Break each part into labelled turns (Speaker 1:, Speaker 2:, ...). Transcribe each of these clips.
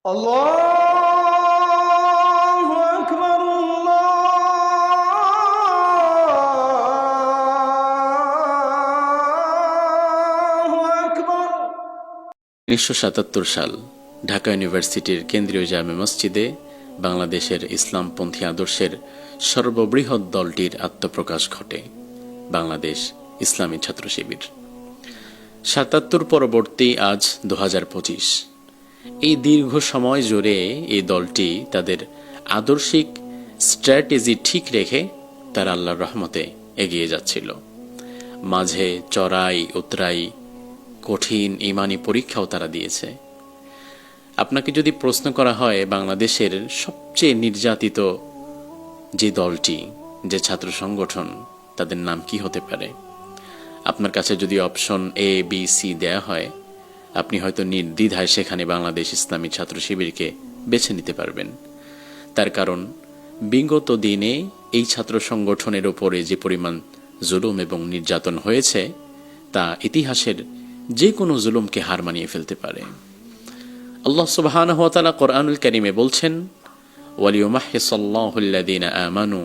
Speaker 1: আল্লাহু আকবার, আল্লাহু আকবার।
Speaker 2: ১৯৭৭ সাল ঢাকা ইউনিভার্সিটির কেন্দ্রীয় জামে মসজিদে বাংলাদেশের ইসলামপন্থী আদর্শের সর্ববৃহৎ দলটির আত্মপ্রকাশ ঘটে, বাংলাদেশ ইসলামী ছাত্র শিবির। ৭৭ পরবর্তী আজ ২০২৫। এই দীর্ঘ সময় জুড়ে এই দলটি তাদের আদর্শিক স্ট্র্যাটেজি ঠিক রেখে তার আল্লাহর রহমতে এগিয়ে যাচ্ছিল। মাঝে চড়াই উতরাই কঠিন ইমানি পরীক্ষাও তারা দিয়েছে। আপনাকে যদি প্রশ্ন করা হয় বাংলাদেশের সবচেয়ে নির্যাতিত যে দলটি, যে ছাত্র সংগঠন, তাদের নাম কি হতে পারে, আপনার কাছে যদি অপশন এ বি সি দেয়া হয়, আপনি হয়তো নির্দ্বিধায় সেখানে বাংলাদেশ ইসলামী ছাত্র শিবিরকে বেছে নিতে পারবেন। তার কারণ বিগত দিনে এই ছাত্র সংগঠনের উপরে যে পরিমাণ জুলুম এবং নির্যাতন হয়েছে তা ইতিহাসের যে কোনো জুলুমকে হার মানিয়ে ফেলতে পারে। আল্লাহ সুবহানাহু ওয়া তাআলা কোরআনুল কারীমে বলছেন, ওয়ালিউমাহহিসাল্লাহুল্লাযীনা আমানু,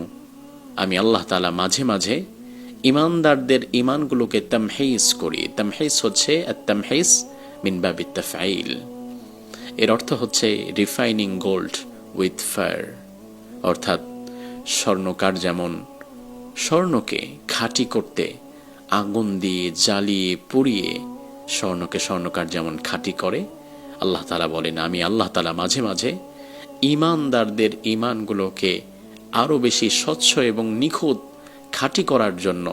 Speaker 2: আমি আল্লাহ তাআলা মাঝে মাঝে ঈমানদারদের ঈমানগুলোকে তামহীস করি। তামহীস হচ্ছে আত-তামহীস মিন বাবিত তাফঈল। এর অর্থ হচ্ছে রিফাইনিং গোল্ড উইথ ফায়ার, অর্থাৎ স্বর্ণকার যেমন স্বর্ণকে খাঁটি করতে আগুন দিয়ে জ্বালিয়ে পুড়িয়ে স্বর্ণকে স্বর্ণকার যেমন খাঁটি করে, আল্লাহ তাআলা বলেন আমি আল্লাহ তাআলা মাঝে মাঝে ঈমানদারদের ঈমানগুলোকে আরও বেশি স্বচ্ছ এবং নিখুঁত খাঁটি করার জন্য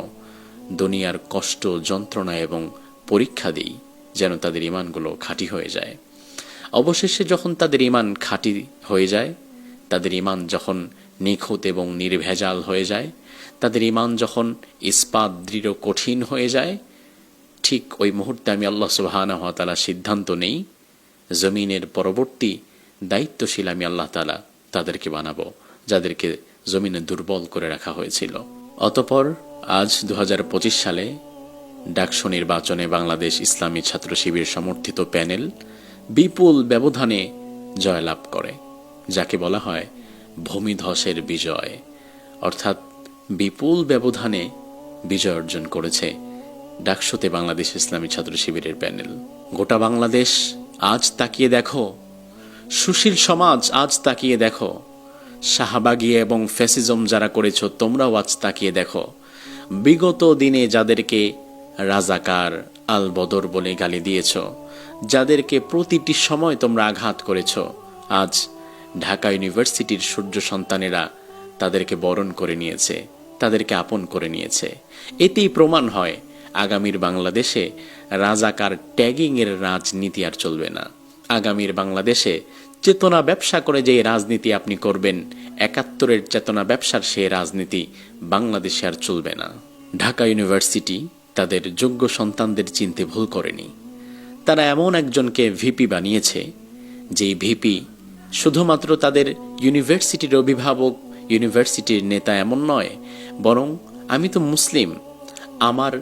Speaker 2: দুনিয়ার কষ্ট, যন্ত্রণা এবং পরীক্ষা দিই, যেন তাদের ঈমানগুলো খাঁটি হয়ে যায়। অবশেষে যখন তাদের ঈমান খাঁটি হয়ে যায়, তাদের ঈমান যখন নিখুঁত এবং নির্ভেজাল হয়ে যায়, তাদের ঈমান যখন ইস্পাত দৃঢ় কঠিন হয়ে যায়, ঠিক ওই মুহূর্তে আমি আল্লাহ সুবহানাহু ওয়া তাআলা সিদ্ধান্ত নেই, জমিনের পরবর্তী দায়িত্বশীল আমি আল্লাহ তাআলা তাদেরকে বানাবো, যাদেরকে জমিনে দুর্বল করে রাখা হয়েছিল। অতঃপর আজ ২০২৫ সালে ডাকসু নির্বাচনে বাংলাদেশ ইসলামী ছাত্র শিবির সমর্থিত প্যানেল বিপুল ব্যবধানে জয়লাভ করে, যাকে বলা হয় ভূমিধসের বিজয়। অর্থাৎ বিপুল ব্যবধানে বিজয় অর্জন করেছে ডাকসুতে বাংলাদেশ ইসলামী ছাত্র শিবিরের প্যানেল। গোটা বাংলাদেশ আজ তাকিয়ে দেখো, সুশীল সমাজ আজ তাকিয়ে দেখো, শাহবাগী এবং ফ্যাসিজম যারা করেছ তোমরাও আজ তাকিয়ে দেখো। বিগত দিনে যাদেরকে রাজাকার, আল বদর বলে গালি দিয়েছ, যাদেরকে প্রতিটি সময় তোমরা আঘাত করেছ, আজ ঢাকা ইউনিভার্সিটির সূর্য সন্তানেরা তাদেরকে বরণ করে নিয়েছে, তাদেরকে আপন করে নিয়েছে। এতেই প্রমাণ হয় আগামীর বাংলাদেশে রাজাকার ট্যাগিংয়ের রাজনীতি আর চলবে না। আগামীর বাংলাদেশে চেতনা ব্যবসা করে যে রাজনীতি আপনি করবেন, ৭১-এর চেতনা ব্যবসার সে রাজনীতি বাংলাদেশে আর চলবে না। ঢাকা ইউনিভার্সিটি তাদের যোগ্য সন্তানদের চিনতে ভুল করেনি। তারা এমন একজনকে ভিপি বানিয়েছে, যেই ভিপি শুধুমাত্র তাদের ইউনিভার্সিটির অভিভাবক, ইউনিভার্সিটির নেতা এমন নয়, বরং আমি তো মুসলিম, আমার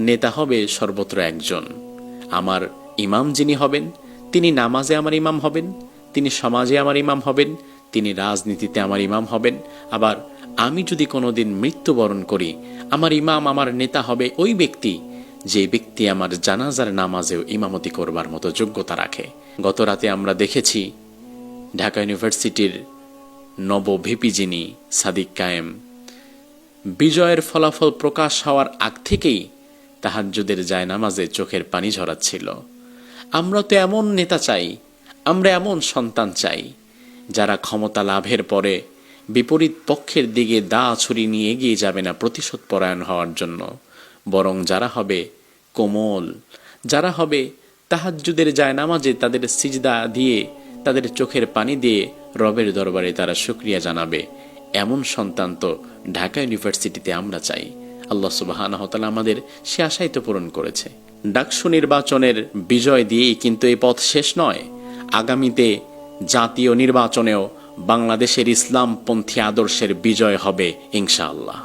Speaker 2: নেতা হবে সর্বত্র একজন। আমার ইমাম যিনি হবেন, তিনি নামাজে আমার ইমাম হবেন, তিনি সমাজে আমার ইমাম হবেন, তিনি রাজনীতিতে আমার ইমাম হবেন। আবার আমি যদি কোনোদিন মৃত্যুবরণ করি, আমার ইমাম, আমার নেতা হবে ওই ব্যক্তি যে ব্যক্তি আমার জানাজার নামাজেও ইমামতি করবার মতো যোগ্যতা রাখে। গত রাতে আমরা দেখেছি ঢাকা ইউনিভার্সিটির নব ভিপি যিনি সাদিক কায়েম, বিজয়ের ফলাফল প্রকাশ হওয়ার আগ থেকেই তাহাজ্জুদের জায়নামাজে চোখের পানি ঝরাচ্ছিল। আমরা তো এমন নেতা চাই, আমরা এমন সন্তান চাই, যারা ক্ষমতা লাভের পরে বিপরীত পক্ষের দিকে দা ছুরি নিয়ে এগিয়ে যাবে না প্রতিশোধ পরায়ণ হওয়ার জন্য, বরং যারা হবে কোমল, যারা হবে তাহাজ্জুদের জায়নামাজে তাদের সিজদা দিয়ে, তাদের চোখের পানি দিয়ে রবের দরবারে তারা শুকরিয়া জানাবে। এমন সন্তান তো ঢাকা ইউনিভার্সিটিতে আমরা চাই। আল্লাহ সুবহানাহু ওয়া তাআলা আমাদের সে আশাই তো পূরণ করেছে। ডাকসু নির্বাচনের বিজয় দিয়েই কিন্তু এই পথ শেষ নয়। আগামীতে জাতীয় নির্বাচনেও বাংলাদেশের ইসলামপন্থী আদর্শের বিজয় হবে ইনশাআল্লাহ।